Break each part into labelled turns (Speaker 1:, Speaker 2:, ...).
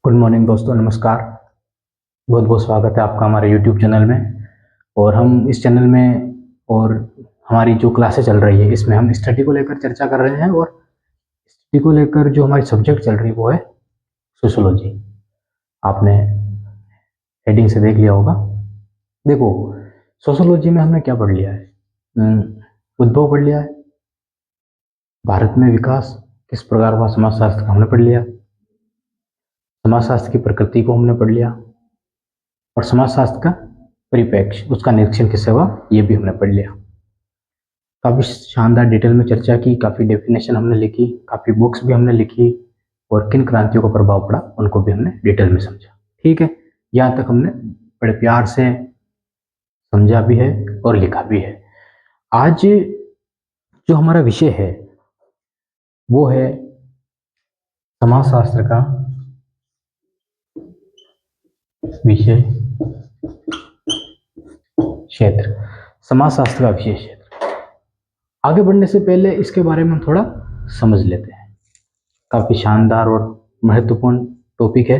Speaker 1: Good morning दोस्तों, नमस्कार। बहुत बहुत स्वागत है आपका हमारे यूट्यूब चैनल में। और हम इस चैनल में और हमारी जो क्लासें चल रही है इसमें हम स्टडी को लेकर चर्चा कर रहे हैं। और स्टडी को लेकर जो हमारी सब्जेक्ट चल रही है वो है सोशोलॉजी। आपने हेडिंग से देख लिया होगा। देखो, सोशोलॉजी में हमने क्या पढ़ लिया है? उद्भव पढ़ लिया है, भारत में विकास किस प्रकार हुआ समाजशास्त्र का हमने पढ़ लिया, समाजशास्त्र की प्रकृति को हमने पढ़ लिया, और समाजशास्त्र का परिप्रेक्ष्य उसका निरीक्षण किससे हुआ ये भी हमने पढ़ लिया। काफ़ी शानदार डिटेल में चर्चा की, काफ़ी डेफिनेशन हमने लिखी, काफ़ी बुक्स भी हमने लिखी, और किन क्रांतियों का प्रभाव पड़ा उनको भी हमने डिटेल में समझा। ठीक है, यहाँ तक हमने बड़े प्यार से समझा भी है और लिखा भी है। आज जो हमारा विषय है वो है समाजशास्त्र का विषय क्षेत्र। समाजशास्त्र का विषय क्षेत्र। आगे बढ़ने से पहले इसके बारे में हम थोड़ा समझ लेते हैं। काफ़ी शानदार और महत्वपूर्ण टॉपिक है,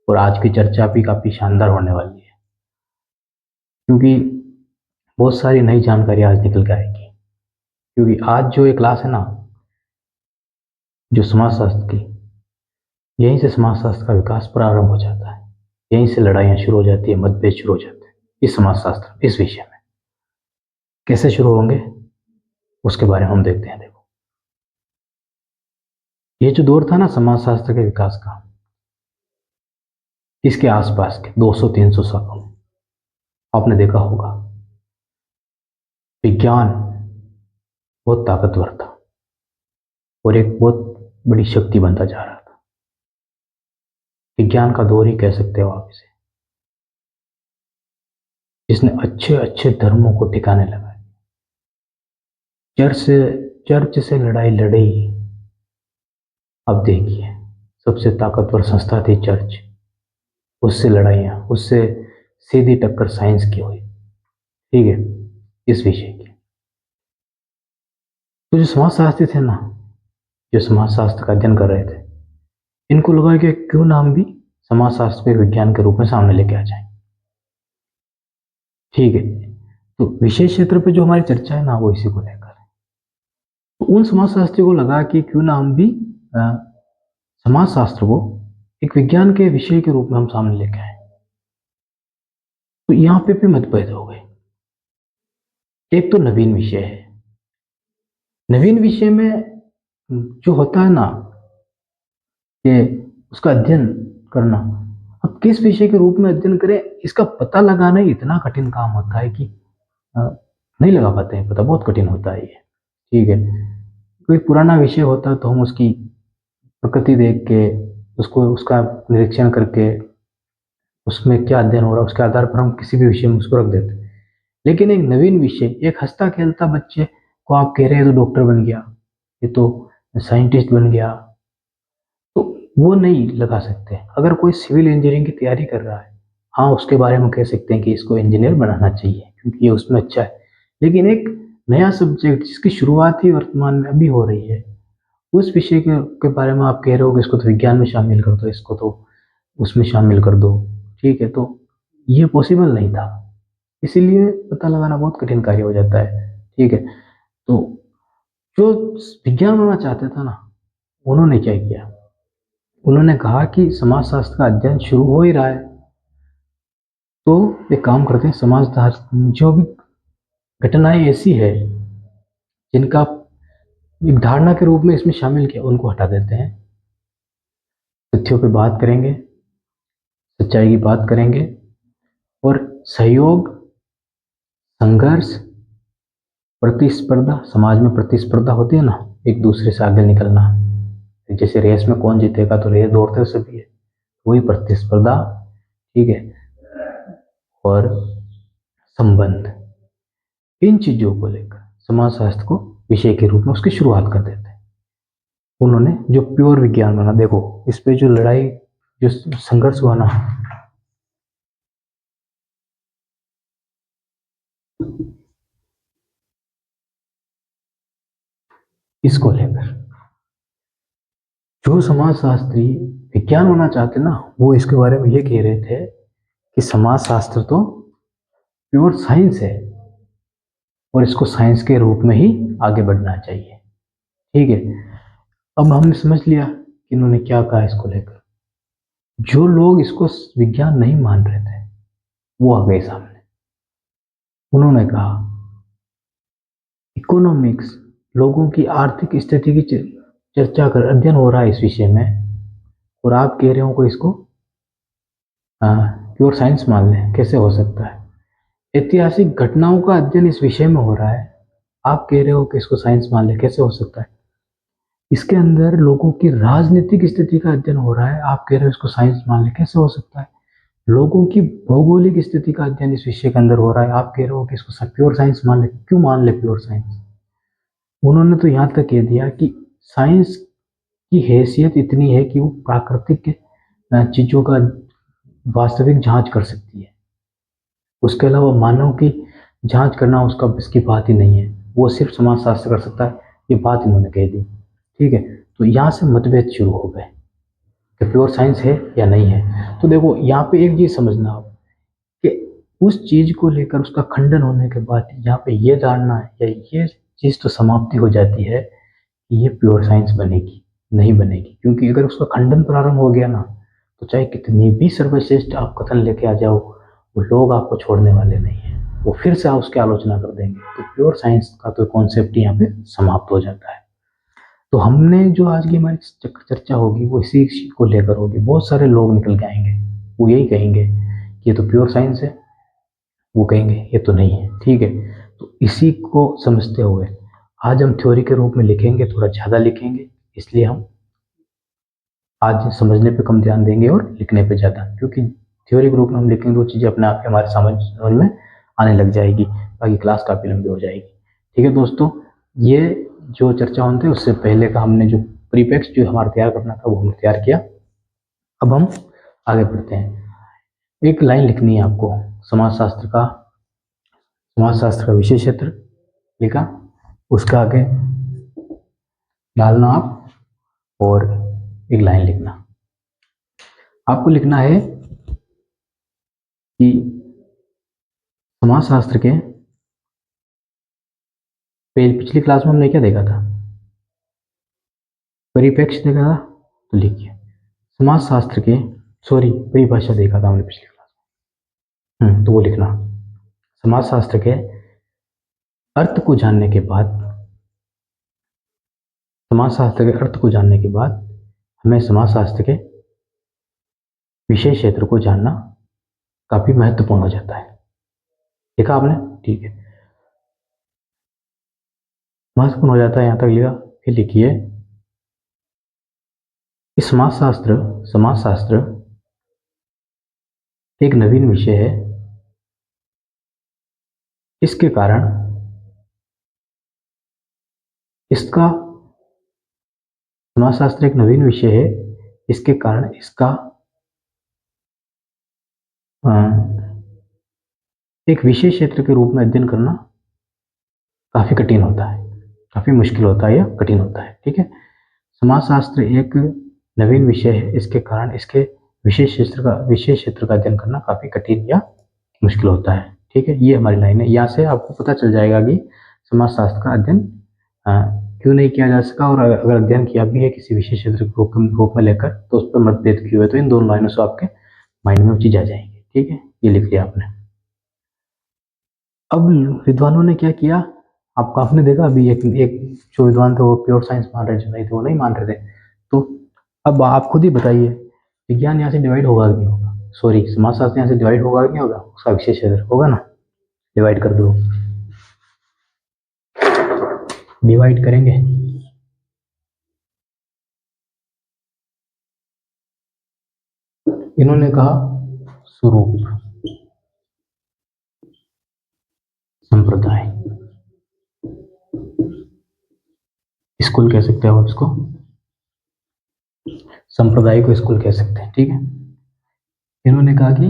Speaker 1: और आज की चर्चा भी काफ़ी शानदार होने वाली है, क्योंकि बहुत सारी नई जानकारी आज निकल के आएगी। क्योंकि आज जो ये क्लास है ना, जो समाजशास्त्र की, यहीं से समाजशास्त्र का विकास प्रारंभ हो जाता है। यहीं से लड़ाइयाँ शुरू हो जाती है, मतभेद शुरू हो जाते हैं इस समाजशास्त्र, इस विषय में। कैसे शुरू होंगे उसके बारे में हम देखते हैं। देखो, ये जो दौर था ना समाजशास्त्र के विकास का, इसके आसपास के 200-300 सालों में आपने देखा होगा विज्ञान बहुत ताकतवर था और एक बहुत बड़ी शक्ति बनता जा रहा था। विज्ञान का दौर ही कह सकते हो आप इसे, जिसने अच्छे अच्छे धर्मों को ठिकाने लगाए। चर्च से लड़ाई लड़ी। अब देखिए, सबसे ताकतवर संस्था थी चर्च, उससे लड़ाइयाँ, उससे सीधी टक्कर साइंस की हुई। ठीक है, इस विषय की। तो जो समाजशास्त्री थे ना, जो समाजशास्त्र का अध्ययन कर रहे थे, इनको लगा कि क्यों ना हम भी समाजशास्त्र के विज्ञान के रूप में सामने लेके आ जाए। ठीक है, तो विषय क्षेत्र पे जो हमारी चर्चा है ना वो इसी को लेकर है। तो उन समाजशास्त्री को लगा कि क्यों ना हम भी समाजशास्त्र को एक विज्ञान के विषय के रूप में हम सामने लेके आए। तो यहाँ पे भी मतभेद हो गए। एक तो नवीन विषय है, नवीन विषय में जो होता है ना कि उसका अध्ययन करना, अब किस विषय के रूप में अध्ययन करें इसका पता लगाना ही इतना कठिन काम होता है कि नहीं लगा पाते हैं पता, बहुत कठिन होता है ये। ठीक है, कोई पुराना विषय होता है तो हम उसकी प्रकृति देख के, उसको उसका निरीक्षण करके, उसमें क्या अध्ययन हो रहा है उसके आधार पर हम किसी भी विषय में उसको रख देते हैं। लेकिन एक नवीन विषय, एक हंसता खेलता बच्चे को आप कह रहे हैं तो डॉक्टर बन गया, ये तो साइंटिस्ट बन गया, तो वो नहीं लगा सकते। अगर कोई सिविल इंजीनियरिंग की तैयारी कर रहा है, हाँ उसके बारे में कह सकते हैं कि इसको इंजीनियर बनाना चाहिए क्योंकि ये उसमें अच्छा है। लेकिन एक नया सब्जेक्ट जिसकी शुरुआत ही वर्तमान में अभी हो रही है, उस विषय के बारे में आप कह रहे हो कि इसको तो विज्ञान में शामिल कर दो, इसको तो उसमें शामिल कर दो। ठीक है, तो ये पॉसिबल नहीं था, इसीलिए पता लगाना बहुत कठिन कार्य हो जाता है। ठीक है, तो जो विज्ञान बनना चाहते था ना, उन्होंने क्या किया, उन्होंने कहा कि समाजशास्त्र का अध्ययन शुरू हो ही रहा है, तो एक काम करते हैं, समाजशास्त्र जो भी घटनाएं ऐसी है जिनका एक धारणा के रूप में इसमें शामिल किया उनको हटा देते हैं, तथ्यों पे बात करेंगे, सच्चाई की बात करेंगे, और सहयोग, संघर्ष, प्रतिस्पर्धा, समाज में प्रतिस्पर्धा होती है ना, एक दूसरे से आगे निकलना, जैसे रेस में कौन जीतेगा, तो रेस दौड़ते सभी है, वही प्रतिस्पर्धा। ठीक है, और संबंध, इन चीजों को लेकर समाजशास्त्र को विषय के रूप में उसकी शुरुआत कर देते हैं। उन्होंने जो प्योर विज्ञान बना, देखो इस पे जो लड़ाई, जो संघर्ष हुआ ना, इसको लेकर जो समाजशास्त्री विज्ञान होना चाहते ना, वो इसके बारे में ये कह रहे थे कि समाजशास्त्र तो प्योर साइंस है और इसको साइंस के रूप में ही आगे बढ़ना चाहिए। ठीक है, अब हमने समझ लिया कि इन्होंने क्या कहा इसको लेकर। जो लोग इसको विज्ञान नहीं मान रहे थे वो आ गए सामने। उन्होंने कहा इकोनॉमिक्स, लोगों की आर्थिक स्थिति की चर्चा कर अध्ययन हो रहा है इस विषय में, और आप कह रहे हो को इसको प्योर साइंस मान लें, कैसे हो सकता है। ऐतिहासिक घटनाओं का अध्ययन इस विषय में हो रहा है, आप कह रहे हो कि इसको साइंस मान लें, कैसे हो सकता है। इसके अंदर लोगों की राजनीतिक स्थिति का अध्ययन हो रहा है, आप कह रहे हो इसको साइंस मान लें, कैसे हो सकता है। लोगों की भौगोलिक स्थिति का अध्ययन इस विषय के अंदर हो रहा है, आप कह रहे हो कि इसको प्योर साइंस मान ले। क्यों मान ले प्योर साइंस। उन्होंने तो यहाँ तक कह दिया कि साइंस की हैसियत इतनी है कि वो प्राकृतिक चीजों का वास्तविक जांच कर सकती है, उसके अलावा मानव की जांच करना उसका बस की बात ही नहीं है, वो सिर्फ समाजशास्त्र कर सकता है। ये बात इन्होंने कह दी। ठीक है, तो यहाँ से मतभेद शुरू हो गए कि प्योर साइंस है या नहीं है। तो देखो यहाँ पे एक चीज समझना आप कि उस चीज को लेकर उसका खंडन होने के बाद यहाँ पे ये जानना है या ये चीज तो समाप्ति हो जाती है कि ये प्योर साइंस बनेगी नहीं बनेगी। क्योंकि अगर उसका खंडन प्रारंभ हो गया ना, तो चाहे कितनी भी सर्वश्रेष्ठ आप कथन लेके आ जाओ, वो लोग आपको छोड़ने वाले नहीं है, वो फिर से आप उसकी आलोचना कर देंगे। तो प्योर साइंस का तो कॉन्सेप्ट यहाँ पे समाप्त हो जाता है। तो हमने जो आज की हमारी चर्चा होगी वो इसी को लेकर होगी। बहुत सारे लोग निकल के आएंगे, वो यही कहेंगे कि ये तो प्योर साइंस है, वो कहेंगे ये तो नहीं है। ठीक है, तो इसी को समझते हुए आज हम थ्योरी के रूप में लिखेंगे, थोड़ा ज़्यादा लिखेंगे, इसलिए हम आज समझने पे कम ध्यान देंगे और लिखने पे ज़्यादा, क्योंकि थ्योरी के रूप में हम लिखेंगे वो चीज़ें अपने आप हमारे समझ में आने लग जाएगी, बाकी क्लास काफ़ी लंबी हो जाएगी। ठीक है दोस्तों, ये जो चर्चा होती है उससे पहले का हमने जो प्रीपेक्स जो हमारा तैयार करना था वो हमने तैयार किया। अब हम आगे बढ़ते हैं। एक लाइन लिखनी है आपको, समाजशास्त्र का विषय क्षेत्र लिखा, उसका आगे डालना आप और एक लाइन लिखना। आपको लिखना है कि समाजशास्त्र के पिछली क्लास में हमने क्या देखा था, परिप्रेक्ष्य देखा था। तो लिखिए समाजशास्त्र के, सॉरी परिभाषा देखा था हमने पिछली क्लास में। तो वो लिखना, समाजशास्त्र के अर्थ को जानने के बाद, समाजशास्त्र के अर्थ को जानने के बाद हमें समाजशास्त्र के विषय क्षेत्र को जानना काफी महत्वपूर्ण हो जाता है। लिखा आपने, ठीक है, महत्वपूर्ण हो जाता है, यहां तक लिखा। फिर लिखिए कि समाजशास्त्र एक नवीन विषय है, इसके कारण इसका, समाजशास्त्र एक नवीन विषय है, इसके कारण इसका एक विशेष क्षेत्र के रूप में अध्ययन करना काफी कठिन होता है, काफी मुश्किल होता है या कठिन होता है। ठीक है, समाजशास्त्र एक नवीन विषय है, इसके कारण इसके विशेष क्षेत्र का अध्ययन करना काफी कठिन या मुश्किल होता है। ठीक है, ये हमारी लाइन है। यहाँ से आपको पता चल जाएगा कि समाजशास्त्र का अध्ययन क्यों नहीं किया जा सका, और अगर अध्ययन किया भी है किसी विशेष क्षेत्र के रूप में लेकर, तो उस पर मतभेद क्यों है। तो इन दोनों लाइनों से आपके माइंड में वो चीज आ जाएंगी। ठीक है, ये लिख लिया आपने। अब विद्वानों ने क्या किया, आपको आपने देखा अभी एक जो विद्वान थे वो प्योर साइंस मान रहे, जो नहीं थे वो नहीं मान रहे थे। तो अब आप खुद ही बताइए, विज्ञान यहाँ से डिवाइड होगा कि नहीं होगा, सॉरी समाजशास्त्र यहाँ से डिवाइड होगा कि नहीं होगा, उसका विशेष क्षेत्र होगा ना। डिवाइड कर दो, डिवाइड करेंगे। इन्होंने कहा स्वरूप, संप्रदाय, स्कूल कह सकते हो आप इसको, संप्रदाय को स्कूल कह सकते हैं। ठीक है, इन्होंने कहा कि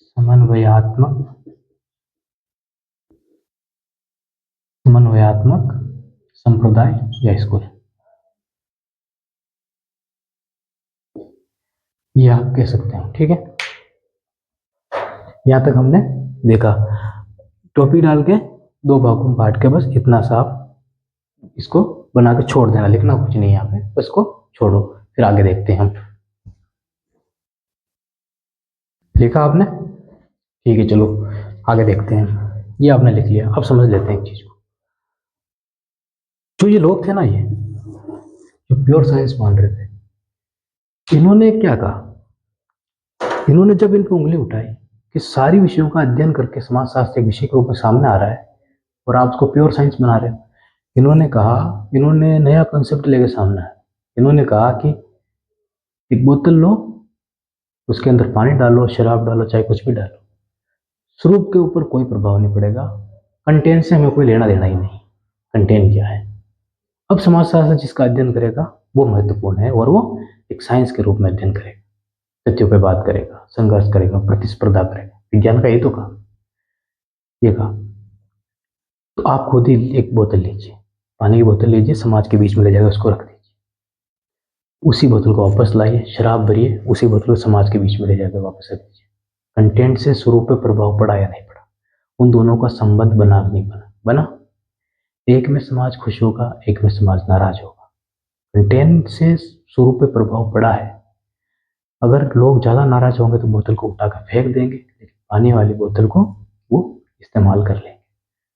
Speaker 1: समन्वयात्मक संप्रदाय या स्कूल। ये आप कह सकते हो। ठीक है, यहाँ तक हमने देखा। टोपी डाल के दो भागों में बांट के बस इतना सा आप इसको बना के छोड़ देना, लिखना कुछ नहीं है यहाँ पे, बस इसको छोड़ो। फिर आगे देखते हैं हम। लिखा आपने? ठीक है, चलो आगे देखते हैं। ये आपने लिख लिया, अब समझ लेते हैं एक चीज को। जो ये लोग थे ना, ये जो प्योर साइंस मान रहे थे, इन्होंने क्या कहा, इन्होंने जब इन पर उंगली उठाई कि सारी विषयों का अध्ययन करके समाजशास्त्र एक विषय के रूप में सामने आ रहा है और आप उसको प्योर साइंस बना रहे हो, इन्होंने कहा, इन्होंने नया कंसेप्ट लेके सामने आया। इन्होंने कहा कि एक बोतल लो, उसके अंदर पानी डालो, शराब डालो, चाहे कुछ भी डालो, स्वरूप के ऊपर कोई प्रभाव नहीं पड़ेगा, कंटेंट से हमें कोई लेना देना ही नहीं, कंटेंट क्या है। अब समाजशास्त्र जिसका अध्ययन करेगा वो महत्वपूर्ण है, और वो एक साइंस के रूप में अध्ययन करेगा, तथ्यों पर बात करेगा, संघर्ष करेगा, प्रतिस्पर्धा करेगा। विज्ञान का यही तो काम, ये काम। तो आप खुद ही एक बोतल लीजिए, पानी की बोतल लीजिए, समाज के बीच में ले जाकर उसको रख दीजिए, उसी बोतल को वापस लाइए, शराब भरिए, उसी बोतल को समाज के बीच में ले जाकर वापस रख दीजिए। कंटेंट से स्वरूप पर प्रभाव पड़ा या नहीं पड़ा, उन दोनों का संबंध बना नहीं बना, बना। एक में समाज खुश होगा, एक में समाज नाराज होगा। कंटेंट से स्वरूप पे प्रभाव पड़ा है। अगर लोग ज्यादा नाराज होंगे तो बोतल को उठाकर फेंक देंगे, लेकिन पानी वाली बोतल को वो इस्तेमाल कर लेंगे।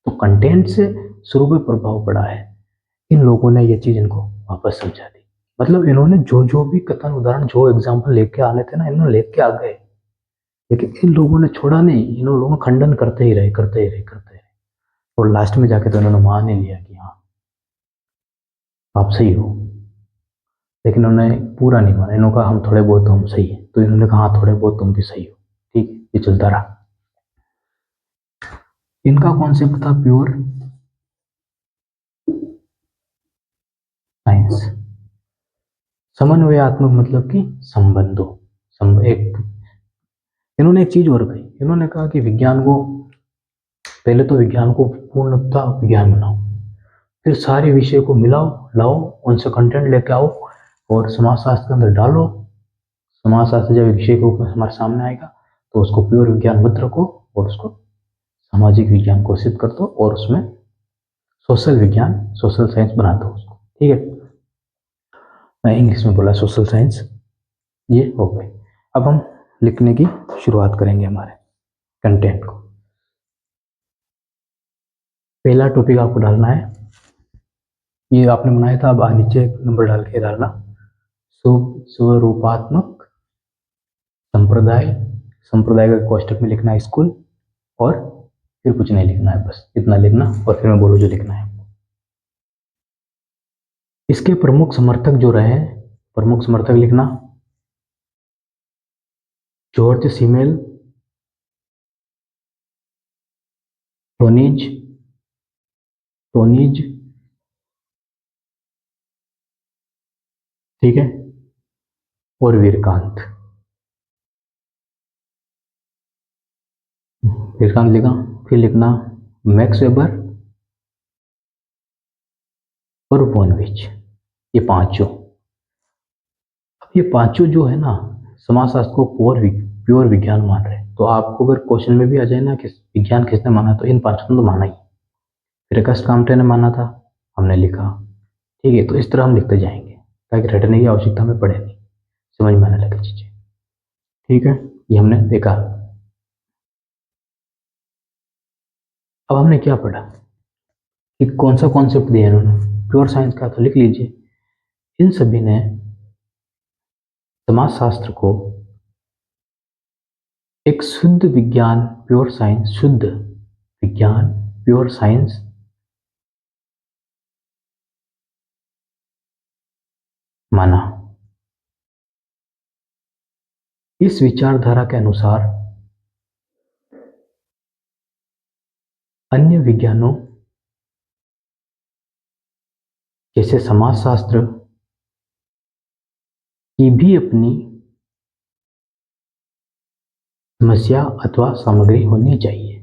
Speaker 1: तो कंटेंट से शुरू में प्रभाव पड़ा है। इन लोगों ने ये चीज इनको वापस समझा दी। मतलब इन्होंने जो जो भी कथन उदाहरण जो एग्जाम्पल लेके आने थे ना, इन्होंने लेके आ गए, लेकिन इन लोगों ने छोड़ा नहीं। इन लोगों ने खंडन करते ही रहे, करते ही रहे, करते ही रहे, और लास्ट में जाके तो इन्होंने मान ही लिया कि हाँ आप सही हो। लेकिन उन्होंने पूरा नहीं माना, इन्होंने कहा हम थोड़े बहुत तो हम सही है, तो इन्होंने कहा हाँ थोड़े बहुत तुम भी सही हो। ठीक है, ये चलता रहा। इनका कॉन्सेप्ट था प्योर साइंस। समन्वयात्मक मतलब कि संबंधों, एक, इन्होंने एक चीज और कही। इन्होंने कहा कि विज्ञान को, पहले तो विज्ञान को पूर्णतः विज्ञान बनाओ, फिर सारे विषय को मिलाओ, लाओ, उनसे कंटेंट लेके आओ और समाजशास्त्र के अंदर डालो। समाजशास्त्र जब एक विषय के रूप में हमारे सामने आएगा तो उसको प्योर विज्ञान मत रखो और उसको सामाजिक विज्ञान घोषित कर दो, और उसमें सोशल विज्ञान, सोशल साइंस बना दो उसको। ठीक है, मैं इंग्लिश में बोला सोशल साइंस। ये हो गई। अब हम लिखने की शुरुआत करेंगे हमारे कंटेंट को। पहला टॉपिक आपको डालना है, ये आपने बनाया था, अब नीचे नंबर डाल के डालना। स्वरूपात्मक संप्रदाय, संप्रदाय का कोष्टक में लिखना है स्कूल, और फिर कुछ नहीं लिखना है, बस इतना लिखना, और फिर मैं बोलूँ जो लिखना है। इसके प्रमुख समर्थक जो रहे, प्रमुख समर्थक लिखना, जॉर्ज सीमेल, टोनीज, टोनीज, ठीक है, और वीरकांत। वीरकांत लिखा, फिर लिखना मैक्स वेबर और वॉनविच, ये पांचों। अब ये पांचों जो है ना, समाजशास्त्र को प्योर विज्ञान मान रहे हैं। तो आपको अगर क्वेश्चन में भी आ जाए ना कि विज्ञान किसने माना, तो इन पांचों ने तो माना ही। फिर अगस्त काम्टे ने माना था, हमने लिखा। ठीक है, तो इस तरह हम लिखते जाएंगे ताकि रटने की आवश्यकता हमें पड़े नहीं, समझ में आने लगे चीजें। ठीक है, ये हमने देखा। अब हमने क्या पढ़ा कि कौन सा कॉन्सेप्ट दिया इन्होंने, प्योर साइंस का, तो लिख लीजिए। इन सभी ने समाजशास्त्र को एक शुद्ध विज्ञान, प्योर साइंस, शुद्ध विज्ञान, प्योर साइंस माना। इस विचारधारा के अनुसार अन्य विज्ञानों जैसे समाजशास्त्र की भी अपनी समस्या अथवा सामग्री होनी चाहिए।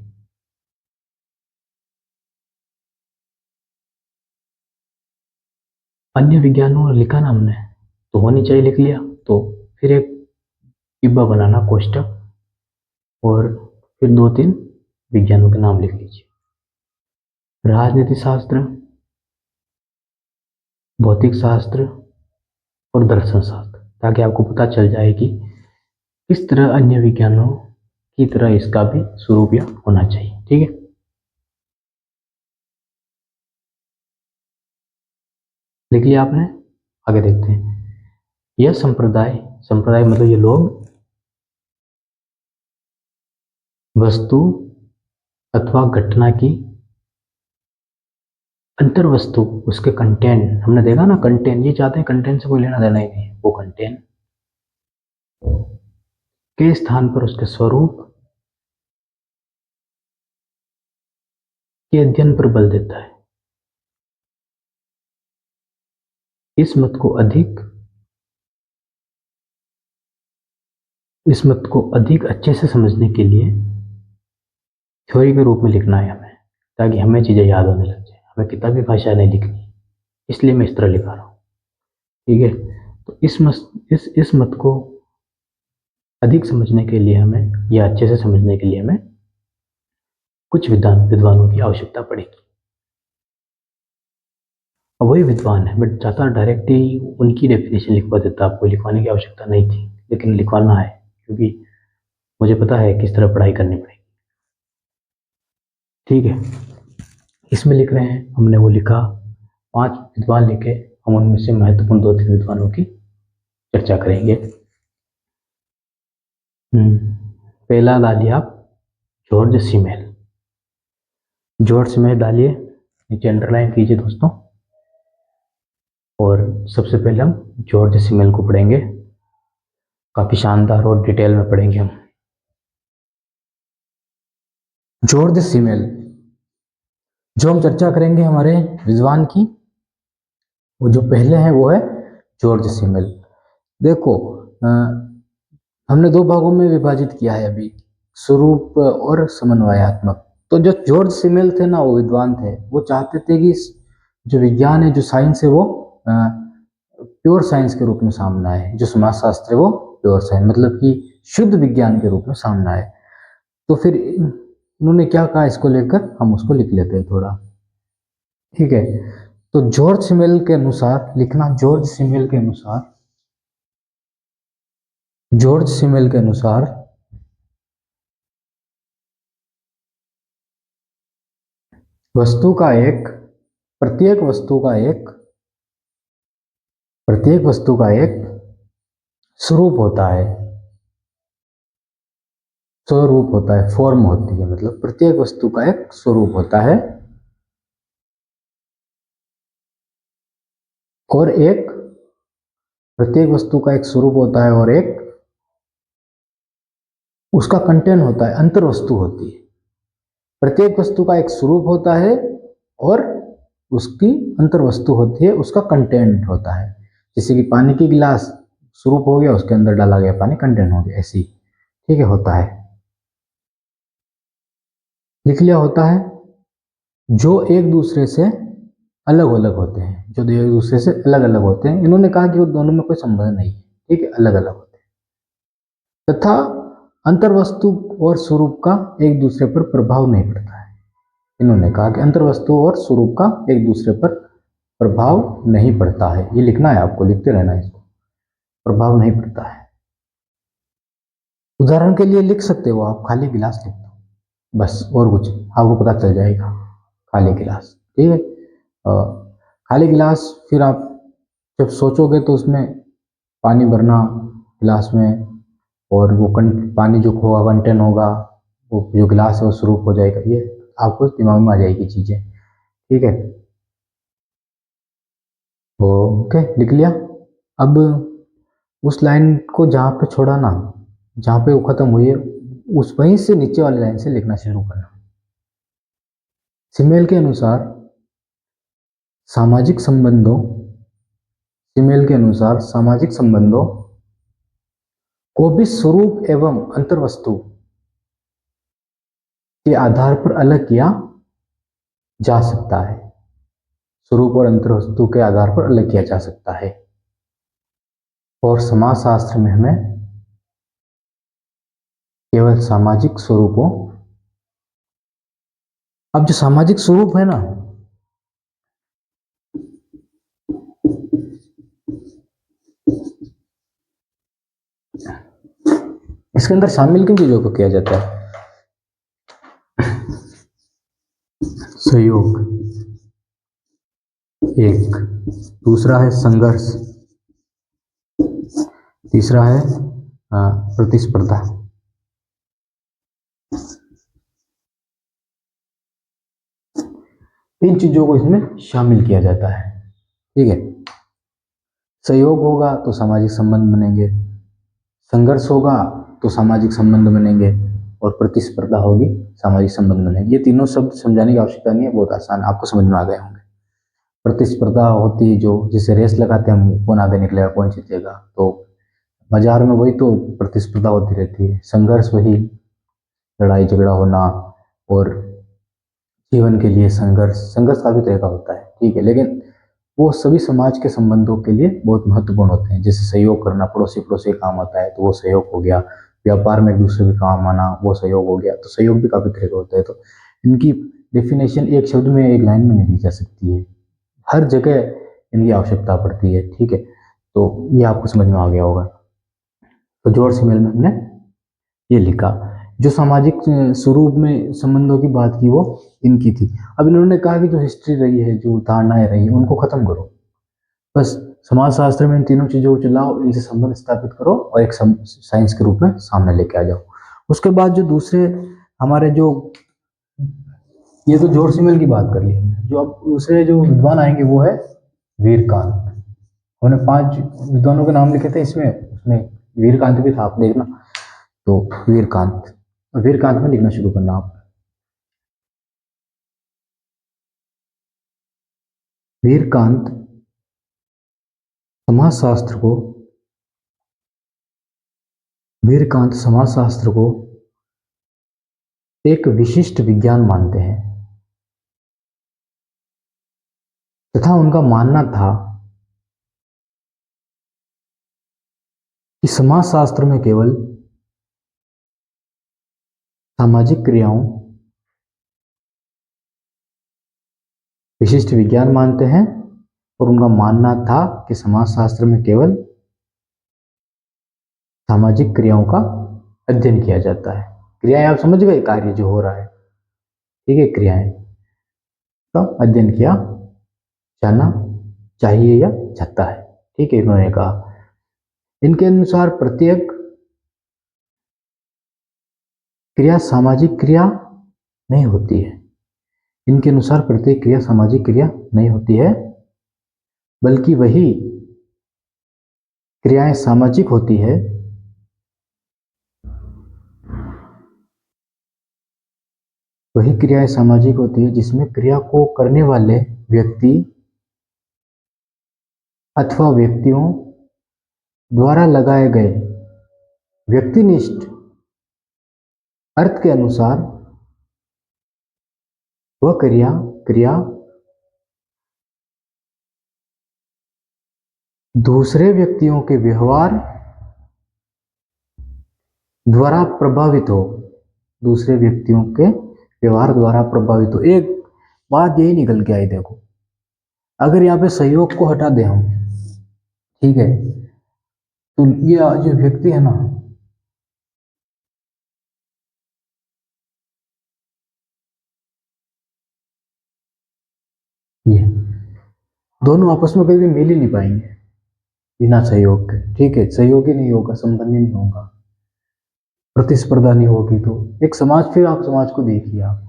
Speaker 1: अन्य विज्ञानों लिखा ना हमने, तो होनी चाहिए लिख लिया। तो फिर एक डिब्बा बनाना कोष्टक, और फिर 2-3 विज्ञानों के नाम लिख लीजिए। राजनीति शास्त्र, भौतिक शास्त्र और दर्शन शास्त्र, ताकि आपको पता चल जाए कि किस तरह अन्य विज्ञानों की तरह इसका भी स्वरूप या होना चाहिए। ठीक है, लिख लिया आपने। आगे देखते हैं। यह संप्रदाय, संप्रदाय मतलब ये लोग, वस्तु अथवा घटना की अंतर वस्तु, उसके कंटेंट, हमने देखा ना कंटेंट, ये चाहते हैं कंटेंट से कोई लेना देना ही नहीं, वो कंटेंट के स्थान पर उसके स्वरूप के अध्ययन पर बल देता है। इस मत को अधिक अच्छे से समझने के लिए थ्योरी के रूप में लिखना है हमें, ताकि हमें चीजें याद होने लग जाए। हमें किताबी भाषा नहीं लिखनी, इसलिए मैं इस तरह लिखा रहा हूँ। ठीक है, तो इस मत को अधिक समझने के लिए हमें, या अच्छे से समझने के लिए हमें कुछ विद्वानों की आवश्यकता पड़ेगी। अब वही विद्वान है, बट चाहता डायरेक्ट ही उनकी डेफिनेशन लिखवा देता, आपको लिखवाने की आवश्यकता नहीं थी, लेकिन लिखवाना है क्योंकि मुझे पता है किस तरह पढ़ाई करनी पड़ेगी। ठीक है, इसमें लिख रहे हैं, हमने वो लिखा, 5 विद्वान लिखे, हम उनमें से महत्वपूर्ण 2-3 विद्वानों की चर्चा करेंगे। पहला डालिए आप जॉर्ज सिमेल। जॉर्ज सिमेल डालिए, नीचे अंडरलाइन कीजिए दोस्तों। और सबसे पहले हम जॉर्ज सिमेल को पढ़ेंगे, काफी शानदार और डिटेल में पढ़ेंगे हम। जॉर्ज सिमेल, जो हम चर्चा करेंगे हमारे विद्वान की, वो जो पहले हैं वो है जॉर्ज सिमेल। देखो, हमने 2 भागों में विभाजित किया है अभी, स्वरूप और समन्वयात्मक। तो जो जॉर्ज सिमेल थे ना, वो विद्वान थे, वो चाहते थे कि जो विज्ञान है, जो साइंस है, वो प्योर साइंस के रूप में सामने आए, जो समाजशास्त्र है वो प्योर साइंस मतलब कि शुद्ध विज्ञान के रूप में सामने आए। तो फिर उन्होंने क्या कहा इसको लेकर, हम उसको लिख लेते हैं थोड़ा। ठीक है, तो जॉर्ज सिमेल के अनुसार लिखना, जॉर्ज सिमेल के अनुसार, जॉर्ज सिमेल के अनुसार वस्तु का एक, प्रत्येक वस्तु का एक, प्रत्येक वस्तु का एक स्वरूप होता है, स्वरूप होता है, फॉर्म होती है, मतलब प्रत्येक वस्तु का एक स्वरूप होता है, और एक, प्रत्येक वस्तु का एक स्वरूप होता है और एक उसका कंटेंट होता है, अंतर वस्तु होती है। प्रत्येक वस्तु का एक स्वरूप होता है और उसकी अंतर वस्तु होती है, उसका कंटेंट होता है। जैसे कि पानी की गिलास स्वरूप हो गया, उसके अंदर डाला गया पानी कंटेंट हो गया, ऐसी। ठीक है, होता है, लिख लिया, होता है, जो एक दूसरे से अलग अलग होते हैं, जो एक दूसरे से अलग अलग होते हैं। इन्होंने कहा कि वो दोनों में कोई संबंध नहीं है, ठीक है, अलग अलग होते हैं, तथा अंतर्वस्तु और स्वरूप का एक दूसरे पर प्रभाव नहीं पड़ता है। इन्होंने कहा कि अंतर्वस्तु और स्वरूप का एक दूसरे पर प्रभाव नहीं पड़ता है। ये लिखना है आपको, लिखते रहना है इसको, प्रभाव नहीं पड़ता है। उदाहरण के लिए लिख सकते हो आप, खाली गिलास लिख दो बस, और कुछ आपको पता चल जाएगा, खाली गिलास। ठीक है, खाली गिलास, फिर आप जब सोचोगे तो उसमें पानी भरना गिलास में, और वो पानी जो होगा कंटेन होगा, वो जो गिलास है वो स्वरूप हो जाएगा। ये आपको दिमाग में आ जाएगी चीजें। ठीक है, ओके, लिख लिया। अब उस लाइन को जहाँ पे छोड़ा ना, जहाँ पे वो खत्म हुई है, उस वहीं से नीचे वाली लाइन से लिखना शुरू करना। सिमेल के अनुसार सामाजिक संबंधों, सिमेल के अनुसार सामाजिक संबंधों को भी स्वरूप एवं अंतर्वस्तु के आधार पर अलग किया जा सकता है। स्वरूप और अंतर्वस्तु के आधार पर अलग किया जा सकता है। और समाजशास्त्र में हमें केवल सामाजिक स्वरूप हो। अब जो सामाजिक स्वरूप है ना, इसके अंदर शामिल किन चीजों को किया जाता है? सहयोग एक, दूसरा है संघर्ष, तीसरा है प्रतिस्पर्धा। इन चीजों को इसमें शामिल किया जाता है। ठीक है, सहयोग होगा तो सामाजिक संबंध बनेंगे, संघर्ष होगा तो सामाजिक संबंध बनेंगे, और प्रतिस्पर्धा होगी सामाजिक संबंध बनेंगे। ये तीनों शब्द समझाने की आवश्यकता नहीं है, बहुत आसान, आपको समझ में आ गए होंगे। प्रतिस्पर्धा होती है जो जिसे रेस लगाते हैं हम, कौन आगे निकलेगा, कौन जीतेगा, तो बाजार में वही तो प्रतिस्पर्धा होती रहती है। संघर्ष वही लड़ाई झगड़ा होना, और जीवन के लिए संघर्ष, संघर्ष काफी तरह का होता है, ठीक है, लेकिन वो सभी समाज के संबंधों के लिए बहुत महत्वपूर्ण होते हैं। जैसे सहयोग करना, पड़ोसी पड़ोसी काम आता है तो वो सहयोग हो गया, व्यापार में एक दूसरे के काम आना वो सहयोग हो गया। तो सहयोग भी काफी तरह का होता है। तो इनकी डेफिनेशन एक शब्द में, एक लाइन में नहीं दी जा सकती है, हर जगह इनकी आवश्यकता पड़ती है। ठीक है, तो ये आपको समझ में आ गया होगा। तो जॉर्ज सिमेल में हमने ये लिखा, जो सामाजिक स्वरूप में संबंधों की बात की वो इनकी थी। अब इन्होंने कहा कि जो हिस्ट्री रही है, जो धारणाएं रही है, उनको खत्म करो, बस समाजशास्त्र में इन तीनों चीजों को चलाओ, इनसे संबंध स्थापित करो और एक साइंस के रूप में सामने लेके आ जाओ। उसके बाद जो दूसरे हमारे जो, ये तो जॉर्ज सिमेल की बात कर ली हमने, जो अब दूसरे जो विद्वान आएंगे वो है वीरकांत। हमने 5 विद्वानों के नाम लिखे थे इसमें, उसमें वीरकांत भी था, आप देखना। तो वीरकांत, वीरकांत में लिखना शुरू करना आप। वीरकांत समाजशास्त्र को, वीरकांत समाजशास्त्र को एक विशिष्ट विज्ञान मानते हैं, तथा उनका मानना था कि समाजशास्त्र में केवल सामाजिक क्रियाओं, विशिष्ट विज्ञान मानते हैं, और उनका मानना था कि समाजशास्त्र में केवल सामाजिक क्रियाओं का अध्ययन किया जाता है। क्रियाएं आप समझ गए, कार्य जो हो रहा है, ठीक है, क्रियाएं का अध्ययन किया जाना चाहिए या जाता है। ठीक है, इन्होंने कहा इनके अनुसार प्रत्येक क्रिया सामाजिक क्रिया नहीं होती है। इनके अनुसार प्रत्येक क्रिया सामाजिक क्रिया नहीं होती है, बल्कि वही क्रियाएं सामाजिक होती है वही क्रियाएं सामाजिक होती है जिसमें क्रिया को करने वाले व्यक्ति अथवा व्यक्तियों द्वारा लगाए गए व्यक्तिनिष्ठ अर्थ के अनुसार वह क्रिया क्रिया दूसरे व्यक्तियों के व्यवहार द्वारा प्रभावित हो, दूसरे व्यक्तियों के व्यवहार द्वारा प्रभावित हो। एक बात यही निकल के आई, देखो, अगर यहाँ पे सहयोग को हटा दे हम, ठीक है, तो ये जो व्यक्ति है ना, ये दोनों आपस में कभी मिल ही नहीं पाएंगे बिना सहयोग के। ठीक है, सहयोग ही नहीं होगा, संबंध ही नहीं होगा, प्रतिस्पर्धा नहीं होगी, तो एक समाज, फिर आप समाज को देखिए, आप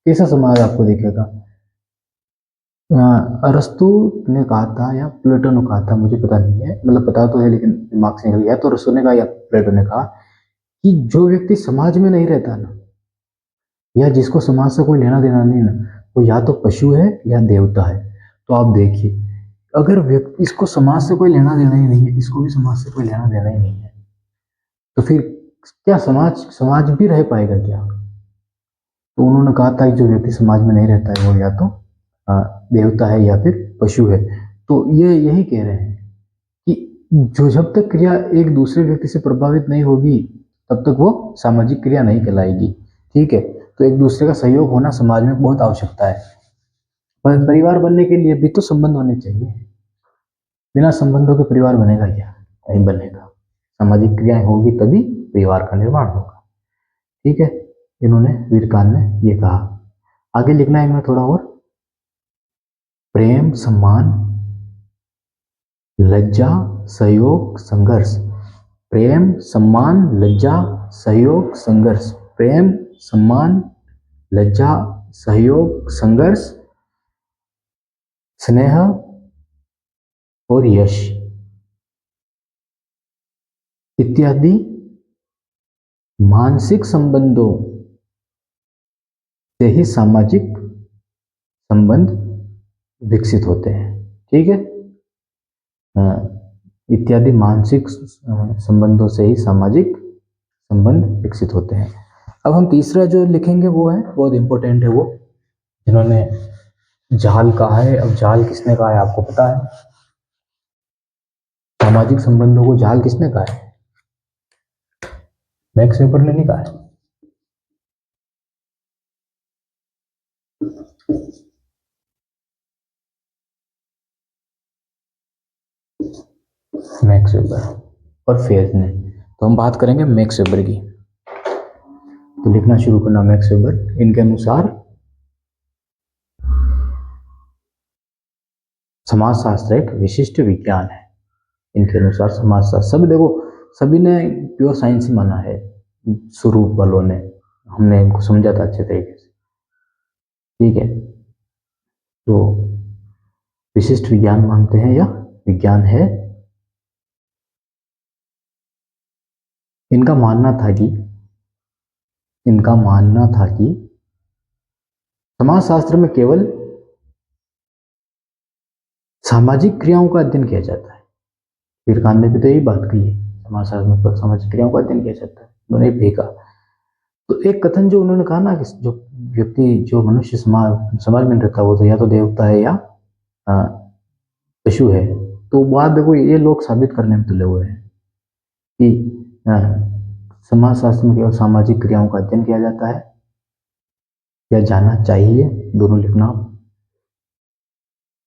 Speaker 1: कैसा समाज आपको दिखेगा। अरस्तु ने कहा था या प्लेटो ने कहा था, मुझे पता नहीं है, मतलब पता तो है लेकिन दिमाग से निकल गया, तो अरस्तु ने कहा या प्लेटो ने कहा कि जो व्यक्ति समाज में नहीं रहता ना, या जिसको समाज से कोई लेना देना नहीं ना, वो या तो पशु है या देवता है। तो आप देखिए, अगर व्यक्ति, इसको समाज से कोई लेना देना ही नहीं है, इसको भी समाज से कोई लेना देना ही नहीं है, तो फिर क्या समाज समाज भी रह पाएगा क्या? तो उन्होंने कहा था कि जो व्यक्ति समाज में नहीं रहता है वो या तो देवता है या फिर पशु है। तो ये यही कह रहे हैं कि जो जब तक क्रिया एक दूसरे व्यक्ति से प्रभावित नहीं होगी, तब तक वो सामाजिक क्रिया नहीं कहलाएगी। ठीक है, तो एक दूसरे का सहयोग होना समाज में बहुत आवश्यकता है। पर परिवार बनने के लिए भी तो संबंध होने चाहिए। बिना संबंधों के परिवार बनेगा क्या? नहीं बनेगा। सामाजिक क्रियाएं होगी तभी परिवार का निर्माण होगा। ठीक है, इन्होंने वीरकान ने ये कहा। आगे लिखना है इनमें थोड़ा और। प्रेम, सम्मान, लज्जा, सहयोग, संघर्ष। प्रेम, सम्मान, लज्जा, सहयोग, संघर्ष। प्रेम, सम्मान, लज्जा, सहयोग, संघर्ष, स्नेह और यश इत्यादि मानसिक संबंधों से ही सामाजिक संबंध विकसित होते हैं। ठीक है, इत्यादि मानसिक संबंधों से ही सामाजिक संबंध विकसित होते हैं। अब हम तीसरा जो लिखेंगे वो है, बहुत इंपॉर्टेंट है वो, जिन्होंने जाल कहा है। अब जाल किसने कहा है आपको पता है? सामाजिक संबंधों को जाल किसने कहा है? मैक्स वेबर ने नहीं कहा है। मैक्स वेबर और फेज ने। तो हम बात करेंगे मैक्स वेबर की। तो लिखना शुरू करना मैक्स वेबर। इनके अनुसार समाजशास्त्र एक विशिष्ट विज्ञान है। इनके अनुसार समाजशास्त्र, सभी देखो, सभी ने प्योर साइंस ही माना है शुरू वालों ने, हमने इनको समझा था अच्छे तरीके से। ठीक है, तो विशिष्ट विज्ञान मानते हैं या विज्ञान है। इनका मानना था कि समाजशास्त्र में केवल सामाजिक क्रियाओं का अध्ययन किया जाता है। वीरकान ने भी तो यही बात कही है, समाजशास्त्र में सामाजिक क्रियाओं का अध्ययन किया जाता है, उन्होंने भी कहा। तो एक कथन जो उन्होंने कहा ना कि जो व्यक्ति, जो मनुष्य समाज में रहता है वो तो या तो देवता है या पशु है। तो बात देखो, ये लोग साबित करने में तुले हुए हैं कि समाजशास्त्र में केवल सामाजिक क्रियाओं का अध्ययन किया जाता है या जाना चाहिए, दोनों लिखना।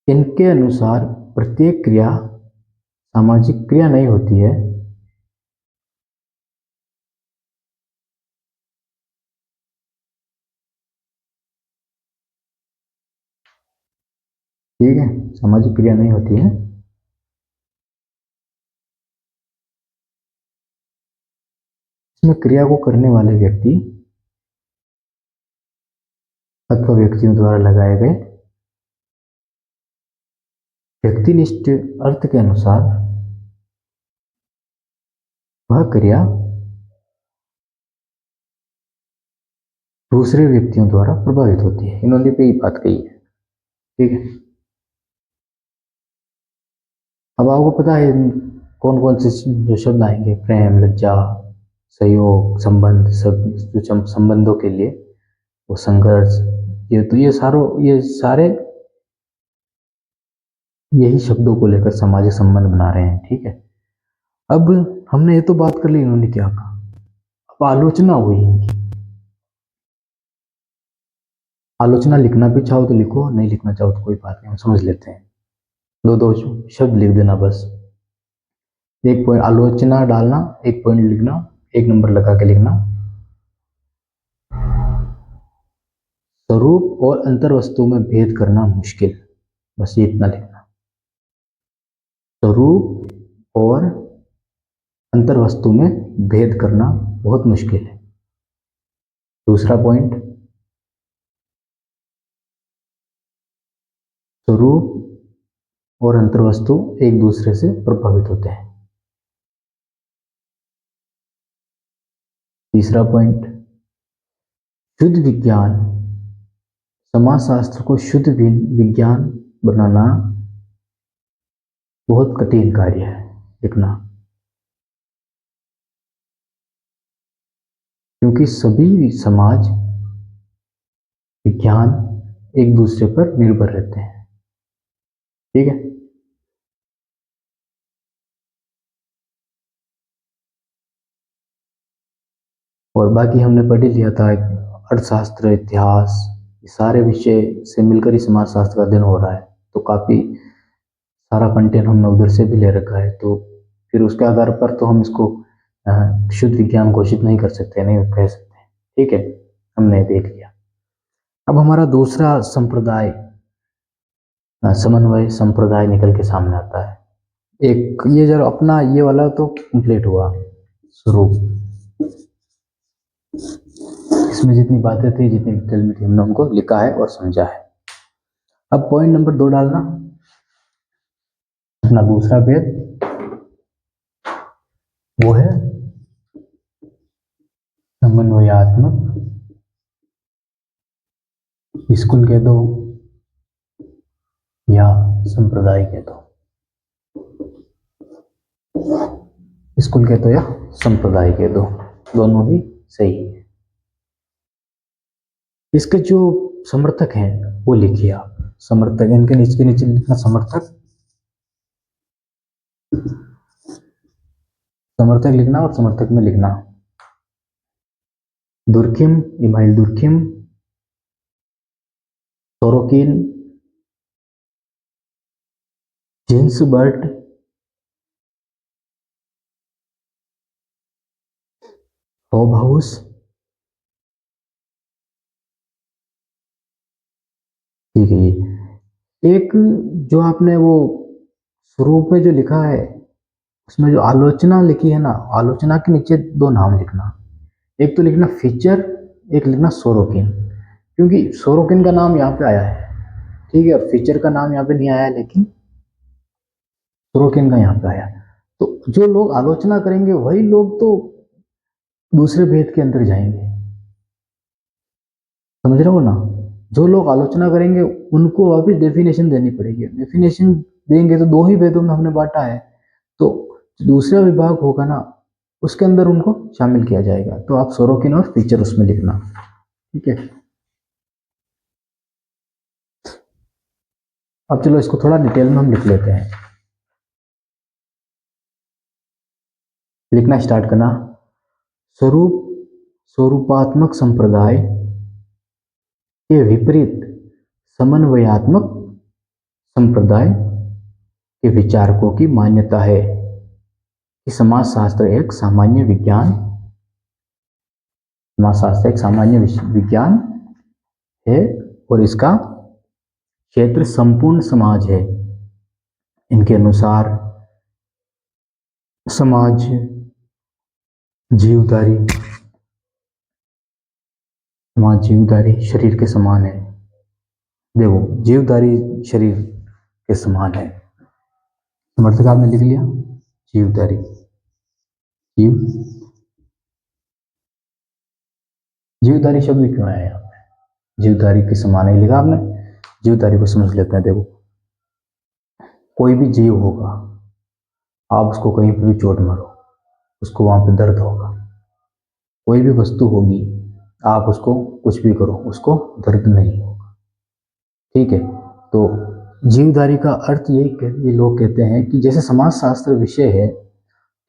Speaker 1: इनके अनुसार प्रत्येक क्रिया सामाजिक क्रिया नहीं होती है। ठीक है, सामाजिक क्रिया नहीं होती है। इसमें क्रिया को करने वाले व्यक्ति अथवा व्यक्तियों द्वारा लगाए गए व्यक्तिनिष्ठ अर्थ के अनुसार वह क्रिया दूसरे व्यक्तियों द्वारा प्रभावित होती है। इन्होंने भी बात कही है। ठीक है, अब आपको पता है कौन कौन से जो शब्द आएंगे, प्रेम, लज्जा, सहयोग, संबंध, सब जो संबंधों के लिए वो संघर्ष, ये सारे यही शब्दों को लेकर सामाजिक संबंध बना रहे हैं। ठीक है, अब हमने ये तो बात कर ली इन्होंने क्या कहा, अब आलोचना हुई इनकी। आलोचना लिखना भी चाहो तो लिखो, नहीं लिखना चाहो तो कोई बात नहीं, हम समझ लेते हैं। दो दो शब्द लिख देना बस। एक पॉइंट आलोचना डालना, एक पॉइंट लिखना, एक नंबर लगा के लिखना। स्वरूप और अंतर्वस्तु में भेद करना मुश्किल, बस ये इतना लिखना। स्वरूप और अंतर्वस्तु में भेद करना बहुत मुश्किल है। दूसरा पॉइंट, स्वरूप और अंतर्वस्तु एक दूसरे से प्रभावित होते हैं। तीसरा पॉइंट, शुद्ध विज्ञान, समाजशास्त्र को शुद्ध विज्ञान बनाना बहुत कठिन कार्य है लिखना, क्योंकि सभी समाज विज्ञान एक दूसरे पर निर्भर रहते हैं। ठीक है, और बाकी हमने पढ़ ही लिया था, अर्थशास्त्र, इतिहास, ये सारे विषय से मिलकर ही समाजशास्त्र का अध्ययन हो रहा है। तो काफ़ी सारा कंटेंट हमने उधर से भी ले रखा है, तो फिर उसके आधार पर तो हम इसको शुद्ध विज्ञान घोषित नहीं कर सकते, नहीं कह सकते। ठीक है, हमने देख लिया। अब हमारा दूसरा संप्रदाय, समन्वय संप्रदाय निकल के सामने आता है। एक ये जरा अपना ये वाला तो कंप्लीट हुआ स्वरूप, इसमें जितनी बातें थी, जितनी डिटेल में थी, हमने उनको लिखा है और समझा है। अब पॉइंट नंबर 2 डालना, अपना दूसरा भेद वो है समन्वयात्मक, स्कूल कह दो या संप्रदाय कह दो, स्कूल कह दो या संप्रदाय कह दो, दोनों ही सही है। इसके जो समर्थक हैं वो लिखिए आप, समर्थक इनके नीचे नीचे लिखना, समर्थक, समर्थक लिखना और समर्थक में लिखना Durkheim, Emile Durkheim, Sorokin, Ginsberg, Hobhouse, ठीक है। एक जो आपने वो स्वरूप में जो लिखा है, उसमें जो आलोचना लिखी है ना, आलोचना के नीचे 2 नाम लिखना, एक तो लिखना फीचर, एक लिखना सोरोकिन, क्योंकि सोरोकिन का नाम यहाँ पे आया है, ठीक है, और फीचर का नाम यहाँ पे नहीं आया, लेकिन सोरोकिन का यहाँ पे आया। तो जो लोग आलोचना करेंगे वही लोग तो दूसरे भेद के अंदर जाएंगे, समझ रहे हो ना। जो लोग आलोचना करेंगे उनको वापिस डेफिनेशन देनी पड़ेगी, डेफिनेशन देंगे तो 2 ही भेदों में हमने बांटा है, तो दूसरा विभाग होगा ना उसके अंदर उनको शामिल किया जाएगा। तो आप सोरोकिन और फीचर उसमें लिखना, ठीक है। अब चलो इसको थोड़ा डिटेल में हम लिख लेते हैं, लिखना स्टार्ट करना। स्वरूप, स्वरूपात्मक संप्रदाय के विपरीत समन्वयात्मक संप्रदाय के विचारकों की मान्यता है कि समाजशास्त्र एक सामान्य विज्ञान, समाजशास्त्र एक सामान्य विज्ञान है और इसका क्षेत्र संपूर्ण समाज है। इनके अनुसार समाज जीवधारी, समाज जीवधारी शरीर के समान है। देखो, जीवधारी शरीर के समान है, समर्थक आपने लिख लिया, जीवधारी, जीव, जीवधारी शब्द क्यों आया यहाँ पे, जीवधारी के समान है लिखा आपने। जीवधारी को समझ लेते हैं। देखो, कोई भी जीव होगा, आप उसको कहीं पर भी चोट मारो उसको वहां पे दर्द होगा, कोई भी वस्तु होगी आप उसको कुछ भी करो उसको दर्द नहीं होगा, ठीक है। तो जीवधारी का अर्थ ये लोग कहते हैं कि जैसे समाजशास्त्र विषय है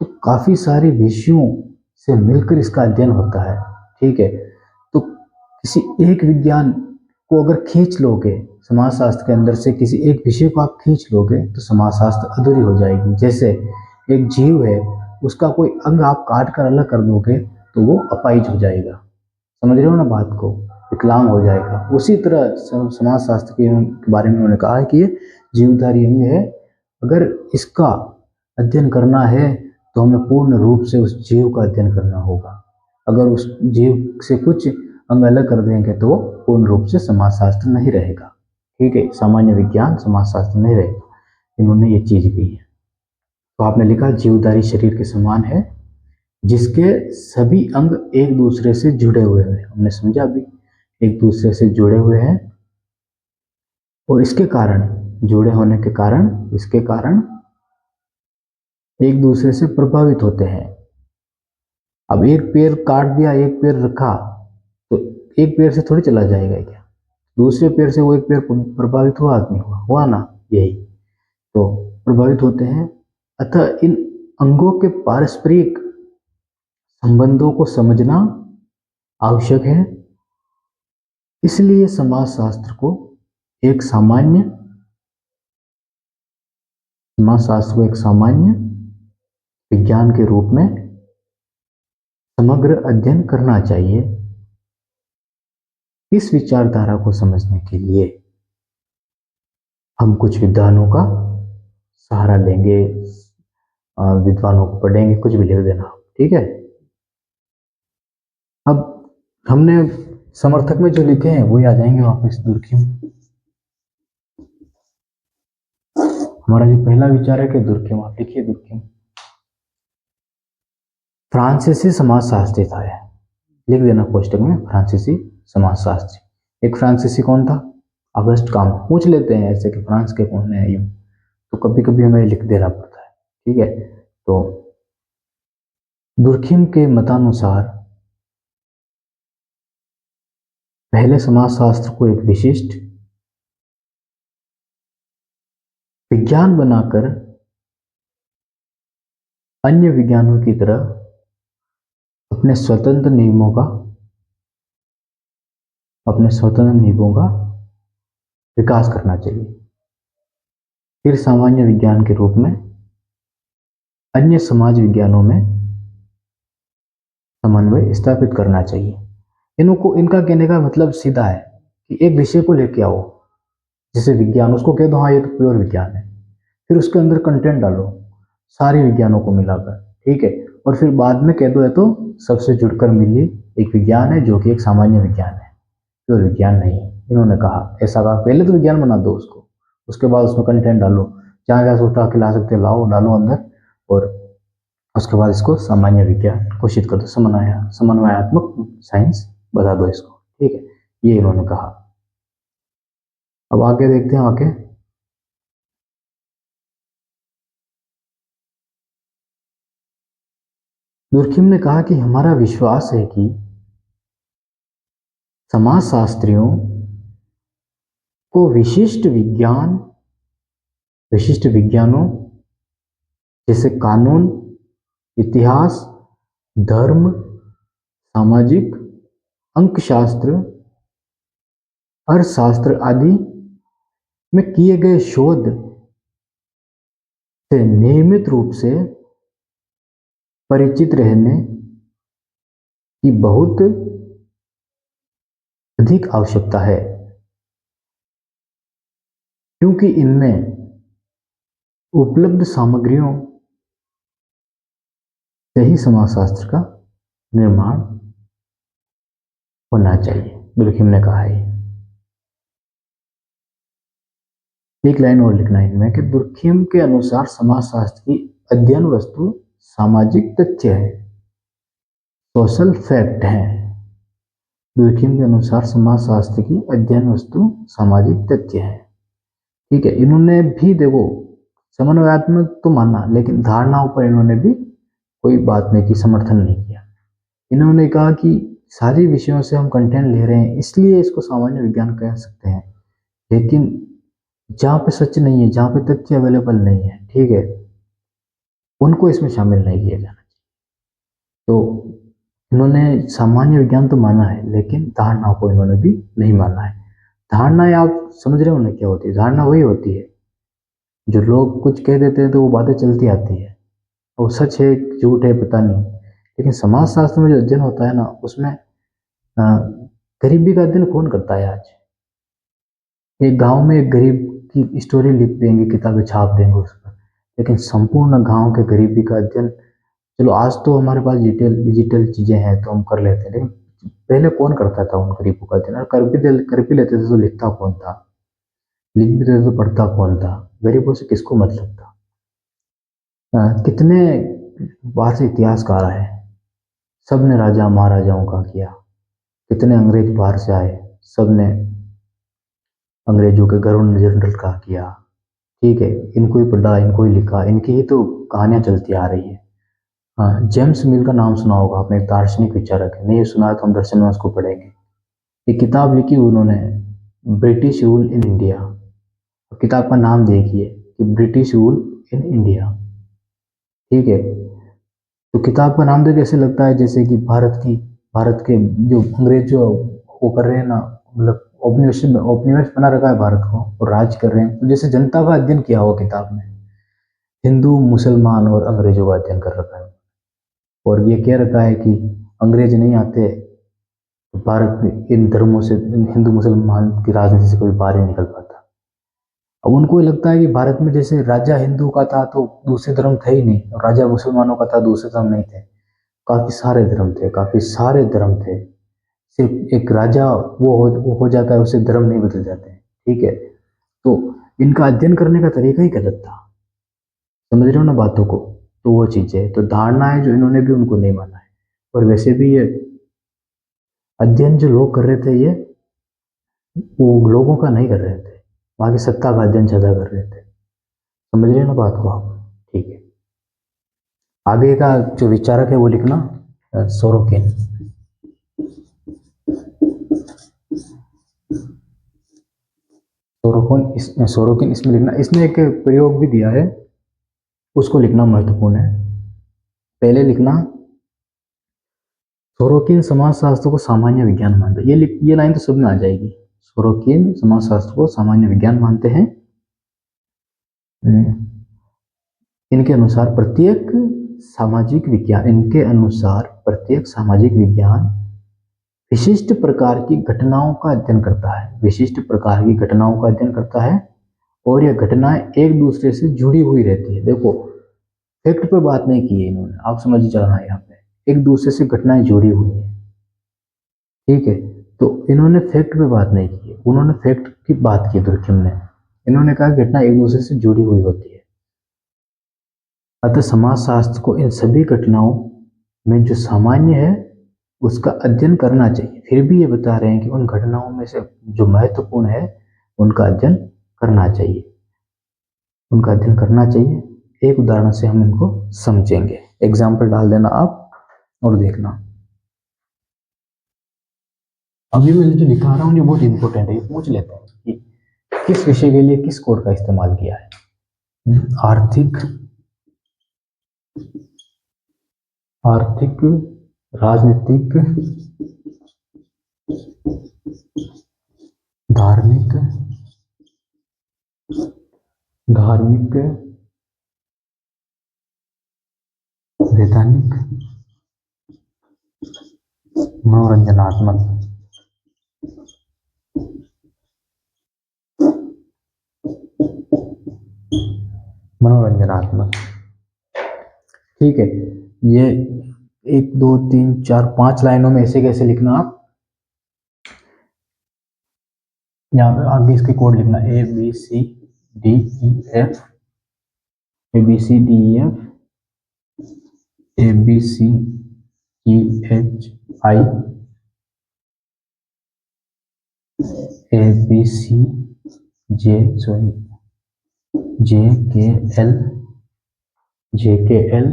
Speaker 1: तो काफी सारे विषयों से मिलकर इसका अध्ययन होता है, ठीक है। तो किसी एक विज्ञान को अगर खींच लोगे समाजशास्त्र के अंदर से, किसी एक विषय को आप खींच लोगे तो समाजशास्त्र अधूरी हो जाएगी। जैसे एक जीव है, उसका कोई अंग आप काट कर अलग कर दोगे तो वो अपाहिज हो जाएगा, समझ रहे हो ना बात को, विकलांग हो जाएगा। उसी तरह समाजशास्त्र के बारे में उन्होंने कहा है कि ये जीवधारी अंग है, अगर इसका अध्ययन करना है तो हमें पूर्ण रूप से उस जीव का अध्ययन करना होगा। अगर उस जीव से कुछ अंग अलग कर देंगे तो वो पूर्ण रूप से समाजशास्त्र नहीं रहेगा, ठीक है, सामान्य विज्ञान समाजशास्त्र नहीं रहेगा। इन्होंने ये चीज कही है। तो आपने लिखा जीवधारी शरीर के समान है जिसके सभी अंग एक दूसरे से जुड़े हुए हैं, हमने समझा अभी, एक दूसरे से जुड़े हुए हैं और इसके कारण, जुड़े होने के कारण, इसके कारण एक दूसरे से प्रभावित होते हैं। अब एक पैर काट दिया, एक पैर रखा तो एक पैर से थोड़ी चला जाएगा क्या, दूसरे पैर से वो एक पैर प्रभावित हुआ नहीं हुआ, हुआ ना, यही तो प्रभावित होते हैं। अतः इन अंगों के पारस्परिक संबंधों को समझना आवश्यक है। इसलिए समाजशास्त्र को एक सामान्य विज्ञान के रूप में समग्र अध्ययन करना चाहिए। इस विचारधारा को समझने के लिए हम कुछ विद्वानों का सहारा लेंगे, विद्वानों को पढ़ेंगे, कुछ भी लिख देना, ठीक है। अब हमने समर्थक में जो लिखे हैं वही आ जाएंगे वापस। दुर्खिम, हमारा जो पहला विचार है कि दुर्खिम, आप लिखिए दुर्खिम फ्रांसीसी समाजशास्त्री था। है लिख देना कोष्टक में, फ्रांसीसी समाजशास्त्री। एक फ्रांसीसी कौन था? अगस्त काम पूछ लेते हैं ऐसे कि फ्रांस के कौन है, यूं तो कभी कभी हमें लिख देना पड़ता है, ठीक है। तो दुर्खिम के मतानुसार पहले समाजशास्त्र को एक विशिष्ट विज्ञान बनाकर अन्य विज्ञानों की तरह अपने स्वतंत्र नियमों का विकास करना चाहिए। फिर सामान्य विज्ञान के रूप में अन्य समाज विज्ञानों में समन्वय स्थापित करना चाहिए। इनका कहने का मतलब सीधा है कि एक विषय को लेके आओ, जैसे विज्ञान, उसको कह दो हाँ ये तो प्योर विज्ञान है, फिर उसके अंदर कंटेंट डालो सारे विज्ञानों को मिलाकर, ठीक है, और फिर बाद में कह दो है तो सबसे जुड़कर मिली एक विज्ञान है जो कि एक सामान्य विज्ञान है, प्योर विज्ञान नहीं है। इन्होंने कहा, ऐसा कहा, पहले तो विज्ञान बना दो उसको, उसके बाद उसमें कंटेंट डालो, जहाँ जहाँ से उठा के ला सकते लाओ, डालो अंदर, और उसके बाद इसको सामान्य विज्ञान घोषित कर दो, समन्वयात्मक साइंस बता दो इसको, ठीक है, ये इन्होंने कहा। अब आगे देखते हैं आगे। दुर्खिम ने कहा कि हमारा विश्वास है कि समाजशास्त्रियों को विशिष्ट विज्ञानों जैसे कानून, इतिहास, धर्म, सामाजिक, अंकशास्त्र, अर्थशास्त्र आदि में किए गए शोध से नियमित रूप से परिचित रहने की बहुत अधिक आवश्यकता है, क्योंकि इनमें उपलब्ध सामग्रियों से ही समाजशास्त्र का निर्माण होना चाहिए, दुर्खिम ने कहा है। एक लाइन और लिखना है इनमें कि दुर्खिम के अनुसार समाजशास्त्र की अध्ययन वस्तु सामाजिक तथ्य है, सोशल फैक्ट है। दुर्खिम के अनुसार समाजशास्त्र की अध्ययन वस्तु सामाजिक तथ्य है, ठीक है। इन्होंने भी देखो समन्वयात्मक तो माना, लेकिन धारणाओं पर इन्होंने भी कोई बात नहीं की, समर्थन नहीं किया। इन्होंने कहा कि सारे विषयों से हम कंटेंट ले रहे हैं इसलिए इसको सामान्य विज्ञान कह सकते हैं, लेकिन जहाँ पे सच नहीं है, जहाँ पे तथ्य अवेलेबल नहीं है, ठीक है, उनको इसमें शामिल नहीं किया जाना चाहिए। तो इन्होंने सामान्य विज्ञान तो माना है, लेकिन धारणाओं को इन्होंने भी नहीं माना है। धारणाएं आप समझ रहे हो ना क्या होती है? धारणा वही होती है जो लोग कुछ कह देते हैं तो वो बातें चलती आती है, वो सच है झूठ है पता नहीं, लेकिन समाजशास्त्र में जो अध्ययन होता है ना, उसमें गरीबी का अध्ययन कौन करता है? आज एक गांव में एक गरीब की स्टोरी लिख देंगे, किताबें छाप देंगे उस पर, लेकिन संपूर्ण गांव के गरीबी का अध्ययन, चलो आज तो हमारे पास डिजिटल चीजें हैं तो हम कर लेते हैं, लेकिन पहले कौन करता था उन गरीबों का अध्ययन? और कर भी लेते थे तो लिखता कौन था? लिख भी देते तो पढ़ता कौन था? गरीबों से किसको मतलब था? कितने बाहर से इतिहासकार आए, सब ने राजा महाराजाओं का किया, कितने अंग्रेज बाहर से आए, सब ने अंग्रेजों के गवर्नर जनरल का किया, ठीक है, इनको ही पढ़ा, इनको ही लिखा, इनकी ही तो कहानियां चलती आ रही है। हाँ, जेम्स मिल का नाम सुना होगा आपने, एक दार्शनिक विचारक है, नहीं सुना है तो हम दर्शन में उसको पढ़ेंगे। एक किताब लिखी उन्होंने, ब्रिटिश रूल इन इंडिया। किताब का नाम देखिए कि ब्रिटिश रूल इन इंडिया, ठीक है। तो किताब का नाम देख ऐसे लगता है जैसे कि भारत की भारत के जो अंग्रेज जो वो कर रहे हैं ना, मतलब औपनिवेश बना रखा है भारत को और राज कर रहे हैं। तो जैसे जनता का अध्ययन किया हुआ किताब में, हिंदू मुसलमान और अंग्रेजों का अध्ययन कर रखा है और ये कह रखा है कि अंग्रेज नहीं आते तो भारत में इन धर्मों से, इन हिंदू मुसलमान की राजनीति से कोई बाहर ही निकल पाता। अब उनको ये लगता है कि भारत में जैसे राजा हिंदू का था तो दूसरे धर्म थे ही नहीं, और राजा मुसलमानों का था दूसरे धर्म नहीं थे। काफी सारे धर्म थे, काफी सारे धर्म थे। सिर्फ एक राजा वो हो जाता है, उससे धर्म नहीं बदल जाते हैं। ठीक है, तो इनका अध्ययन करने का तरीका ही गलत था। समझ रहे हो ना बातों को? तो वो चीज है, तो धारणा है जो इन्होंने भी उनको नहीं माना है। और वैसे भी ये अध्ययन जो लोग कर रहे थे, ये वो लोगों का नहीं कर रहे थे, वहां की सत्ता का अध्ययन ज्यादा कर रहे थे। समझ रहे हो ना बात को आप? ठीक है, आगे का जो विचारक है वो लिखना सोरोकिन। सोरोकिन इसमें लिखना। इसने एक प्रयोग भी दिया है, उसको लिखना महत्वपूर्ण है। पहले लिखना, सोरोकिन समाजशास्त्र को सामान्य विज्ञान मानते हैं। ये लाइन तो सब में आ जाएगी। सोरोकिन समाजशास्त्र को सामान्य विज्ञान मानते हैं। इनके अनुसार प्रत्येक सामाजिक विज्ञान विशिष्ट प्रकार की घटनाओं का अध्ययन करता है। विशिष्ट प्रकार की घटनाओं का अध्ययन करता है और यह घटनाएं एक दूसरे से जुड़ी हुई रहती है। देखो, फैक्ट पर बात नहीं की है इन्होंने, आप समझ ही चलना है यहाँ पे, एक दूसरे से घटनाएं जुड़ी हुई है। ठीक है, तो इन्होंने फैक्ट पे बात नहीं की है, उन्होंने फैक्ट की बात की दुर्खिम ने। इन्होंने कहा घटना एक दूसरे से जुड़ी हुई होती है, अतः समाजशास्त्र को इन सभी घटनाओं में जो सामान्य है उसका अध्ययन करना चाहिए। फिर भी ये बता रहे हैं कि उन घटनाओं में से जो महत्वपूर्ण है उनका अध्ययन करना चाहिए, उनका अध्ययन करना चाहिए। एक उदाहरण से हम इनको समझेंगे, एग्जाम्पल डाल देना आप और देखना। अभी मैं जो दिखा रहा हूँ ये बहुत इंपॉर्टेंट है, ये पूछ लेते हैं कि किस विषय के लिए किस कोड का इस्तेमाल किया है। आर्थिक, राजनीतिक, धार्मिक, वैधानिक, मनोरंजनात्मक। ठीक है, ये 1 2 3 4 5 लाइनों में ऐसे कैसे लिखना आप, यहाँ पे आगे इसके कोड लिखना ABCDEF, ABCDEF, ABCEHI, JKL,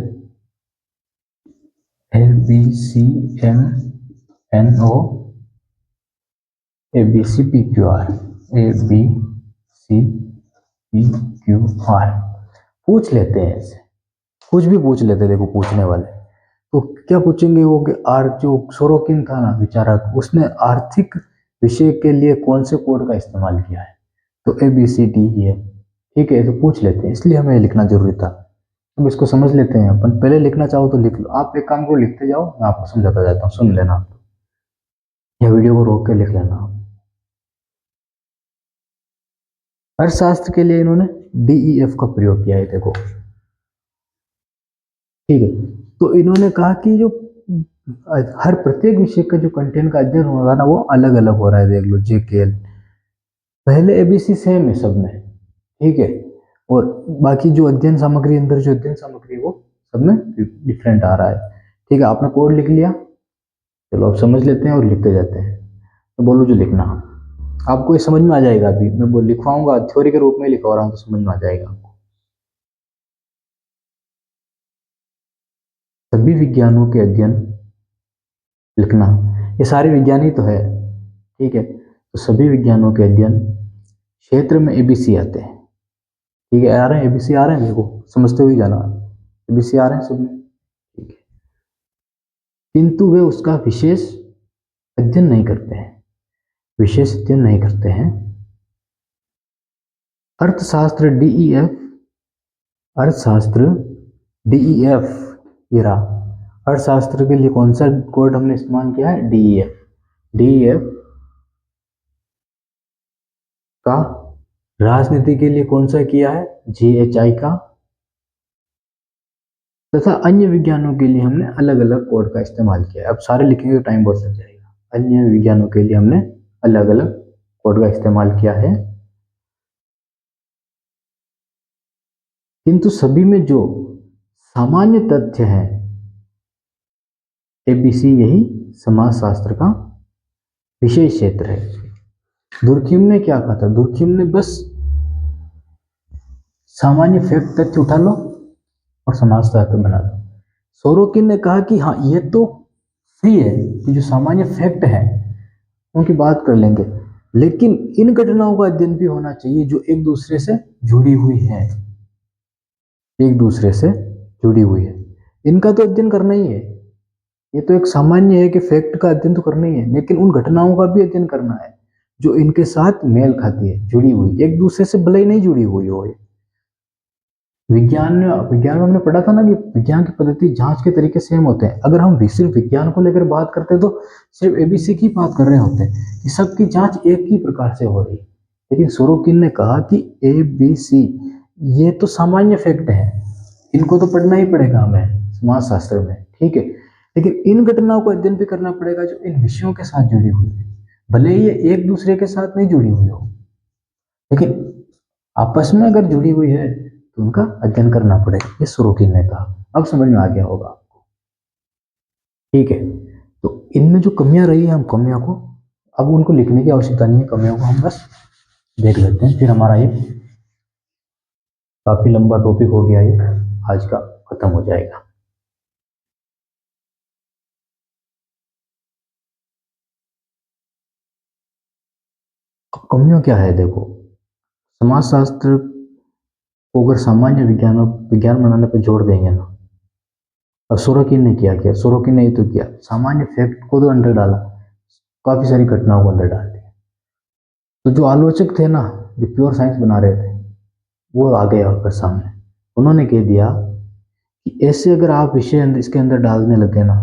Speaker 1: ABCMNO, ABCPQR, ABCPQR। पूछ लेते हैं ऐसे, कुछ भी पूछ लेते हैं। देखो पूछने वाले तो क्या पूछेंगे वो कि जो सोरोकिन था ना विचारक, उसने आर्थिक विषय के लिए कौन से कोड का इस्तेमाल किया है, तो ABCD है। ठीक है, तो पूछ लेते हैं, इसलिए हमें लिखना जरूरी था। अब इसको समझ लेते हैं अपन। पहले लिखना चाहो तो लिख लो, आप एक काम को लिखते जाओ, मैं आपको समझाता जाता हूँ, सुन लेना आप, या वीडियो को रोक के लिख लेना आप। अर्थशास्त्र के लिए इन्होंने DEF का प्रयोग किया है, देखो। ठीक है, तो इन्होंने कहा कि जो हर प्रत्येक विषय का जो कंटेंट का अध्ययन हो रहा है ना वो अलग अलग हो रहा है। देख लो JKL, पहले ABC सेम है सब में, ठीक है, और बाकी जो अध्ययन सामग्री, अंदर जो अध्ययन सामग्री वो सब में डिफरेंट आ रहा है। ठीक है, आपने कोड लिख लिया, चलो अब समझ लेते हैं और लिखते जाते हैं। तो बोलो जो लिखना, आपको ये समझ में आ जाएगा। अभी मैं बोल लिखवाऊंगा, थ्योरी के रूप में लिखवा रहा हूँ तो समझ में आ जाएगा आपको। सभी विज्ञानों के अध्ययन लिखना, ये सारे विज्ञान ही तो है। ठीक है, तो सभी विज्ञानों के अध्ययन क्षेत्र में ABC आते हैं। ठीक है, आ रहे हैं ABC, आ रहे हैं, देखो समझते हुए जाना। ABC आ रहे हैं सब में। ठीक है। किंतु वे उसका विशेष अध्ययन नहीं करते हैं, विशेष अध्ययन नहीं करते हैं। अर्थशास्त्र डीईएफ, अर्थशास्त्र डीईएफ, ये रहा। अर्थशास्त्र के लिए कौन सा कोड हमने इस्तेमाल किया है? डीईएफ। डीईएफ का राजनीति के लिए कौन सा किया है? जीएचआई का। तथा अन्य विज्ञानों के लिए हमने अलग अलग कोड का इस्तेमाल किया है। अब सारे लिखेंगे तो टाइम बहुत लग जाएगा। अन्य विज्ञानों के लिए हमने अलग अलग कोड का इस्तेमाल किया है, किंतु सभी में जो सामान्य तथ्य है, एबीसी, यही समाजशास्त्र का विषय क्षेत्र है। दुर्खिम ने क्या कहा था? दुर्खिम ने बस सामान्य फैक्ट तथ्य उठा लो और समाजशास्त्र बना दो। सोरोकिन ने कहा कि हाँ, ये तो सही है कि जो सामान्य फैक्ट है उनकी बात कर लेंगे, लेकिन इन घटनाओं का अध्ययन भी होना चाहिए जो एक दूसरे से जुड़ी हुई है, एक दूसरे से जुड़ी हुई है। इनका तो अध्ययन करना ही है। ये तो एक सामान्य है कि फैक्ट का अध्ययन तो करना ही है, लेकिन उन घटनाओं का भी अध्ययन करना है जो इनके साथ मेल खाती है, जुड़ी हुई, एक दूसरे से भले ही नहीं जुड़ी हुई हो। विज्ञान में हमने पढ़ा था ना कि विज्ञान की पद्धति, जांच के तरीके सेम होते हैं। अगर हम सिर्फ विज्ञान को लेकर बात करते हैं तो सिर्फ एबीसी की बात कर रहे होते हैं कि सबकी जांच एक ही प्रकार से हो रही है। लेकिन सोरोकिन ने कहा कि एबीसी ये तो सामान्य फैक्ट है, इनको तो पढ़ना ही पड़ेगा हमें समाजशास्त्र में, ठीक है, लेकिन इन घटनाओं को अध्ययन भी करना पड़ेगा जो इन विषयों के साथ जुड़ी हुई है, भले ही ये एक दूसरे के साथ नहीं जुड़ी हुई हो, लेकिन आपस में अगर जुड़ी हुई है तो उनका अध्ययन करना पड़ेगा। ये सोरोकिन ने कहा। अब समझ में आ गया होगा आपको, ठीक है। तो इनमें जो कमियां रही है, हम कमियों को, अब उनको लिखने की आवश्यकता नहीं है, कमियों को हम बस देख लेते हैं, फिर हमारा ये काफी लंबा टॉपिक हो गया, ये आज का खत्म हो जाएगा। अब कमियों क्या है? देखो, समाजशास्त्र को अगर सामान्य विज्ञान बनाने पर जोर देंगे ना, अब सोरोकिन ने क्या? सोरोकिन ने ये तो किया, सामान्य फैक्ट को तो अंदर डाला, काफी सारी घटनाओं को अंदर डाल दिया। तो जो आलोचक थे ना, जो प्योर साइंस बना रहे थे, वो आ गए आपके सामने। उन्होंने कह दिया कि ऐसे अगर आप विषय इसके अंदर डालने लगे ना,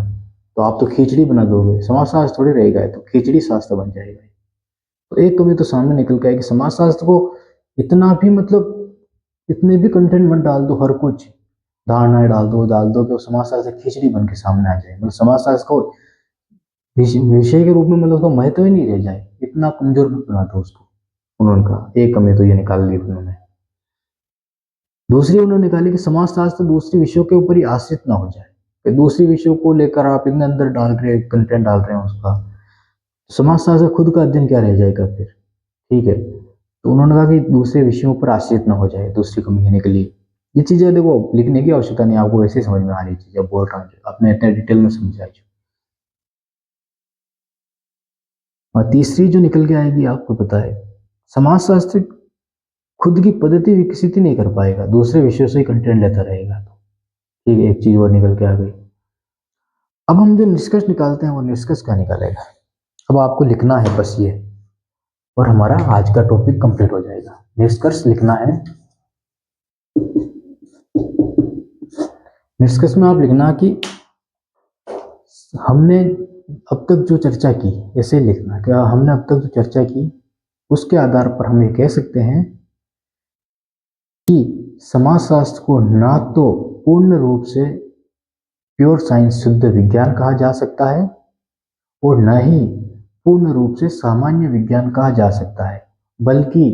Speaker 1: तो आप तो खिचड़ी बना दोगे, समाजशास्त्र थोड़ी रहेगा, तो खिचड़ी शास्त्र बन जाएगा। तो एक कमी तो सामने निकल के आएगी, समाजशास्त्र को इतना भी मतलब इतने भी कंटेंट मत डाल दो, हर कुछ धारणाएं डाल दो कि वो समाजशास्त्र खिचड़ी बन के सामने आ जाए, मतलब समाजशास्त्र को विषय के रूप में मतलब उसका महत्व ही नहीं रह जाए, इतना कमजोर मत बना दो उसको। उन्होंने कहा, एक कमी तो ये निकाल ली उन्होंने। दूसरी उन्होंने निकाली कि समाजशास्त्र दूसरी विषयों के ऊपर ही आश्रित ना हो जाए, कि दूसरी विषयों को लेकर आप इतने अंदर डाल रहे कंटेंट डाल रहे हैं उसका, समाजशास्त्र खुद का अध्ययन क्या रह जाएगा फिर, ठीक है। तो उन्होंने कहा कि दूसरे विषयों पर आश्रित ना हो जाए, दूसरी कमी है निकली। ये चीजें देखो लिखने की आवश्यकता नहीं, आपको वैसे ही समझ में आ रही चीजें बोल रहा हूँ, आपने इतने डिटेल में समझा। और तीसरी जो निकल के आएगी, आपको पता है, समाजशास्त्र खुद की पद्धति विकसित ही नहीं कर पाएगा, दूसरे विषयों से ही कंटेंट लेता रहेगा। तो ठीक है, एक चीज और निकल के आ गई। अब हम जो निष्कर्ष निकालते हैं वो निष्कर्ष क्या निकालेगा? अब आपको लिखना है बस ये, और हमारा आज का टॉपिक कंप्लीट हो जाएगा। निष्कर्ष लिखना है। निष्कर्ष में आप लिखना कि हमने अब तक जो चर्चा की, ऐसे लिखना कि हमने अब तक जो चर्चा की उसके आधार पर हम ये कह सकते हैं कि समाजशास्त्र को ना तो पूर्ण रूप से प्योर साइंस, शुद्ध विज्ञान कहा जा सकता है, और न ही पूर्ण रूप से सामान्य विज्ञान कहा जा सकता है, बल्कि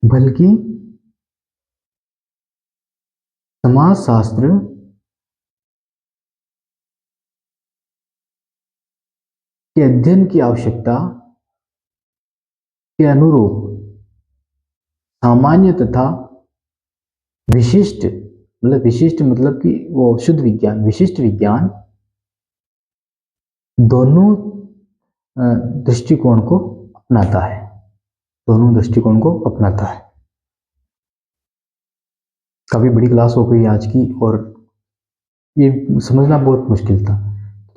Speaker 1: बल्कि समाजशास्त्र के अध्ययन की आवश्यकता के अनुरूप सामान्य तथा विशिष्ट मतलब कि वो शुद्ध विज्ञान, विशिष्ट विज्ञान दोनों दृष्टिकोण को अपनाता है, दोनों दृष्टिकोण को अपनाता है। काफी बड़ी क्लास हो गई आज की, और ये समझना बहुत मुश्किल था।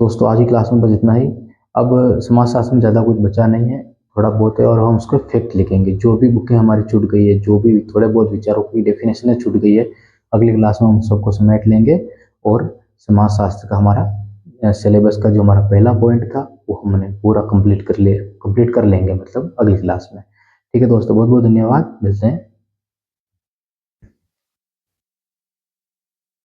Speaker 1: दोस्तों आज की क्लास में बस इतना ही। अब समाजशास्त्र में ज़्यादा कुछ बचा नहीं है, थोड़ा बहुत है, और हम उसको फैक्ट लिखेंगे। जो भी बुकें हमारी छूट गई है, जो भी थोड़े बहुत विचारों की डेफिनेशनें छूट गई है, अगली क्लास में हम सबको समेट लेंगे और समाजशास्त्र का हमारा सिलेबस का जो हमारा पहला पॉइंट था वो हमने पूरा कंप्लीट कर लेंगे, मतलब अगली क्लास में। ठीक है दोस्तों, बहुत बहुत धन्यवाद, मिलते हैं।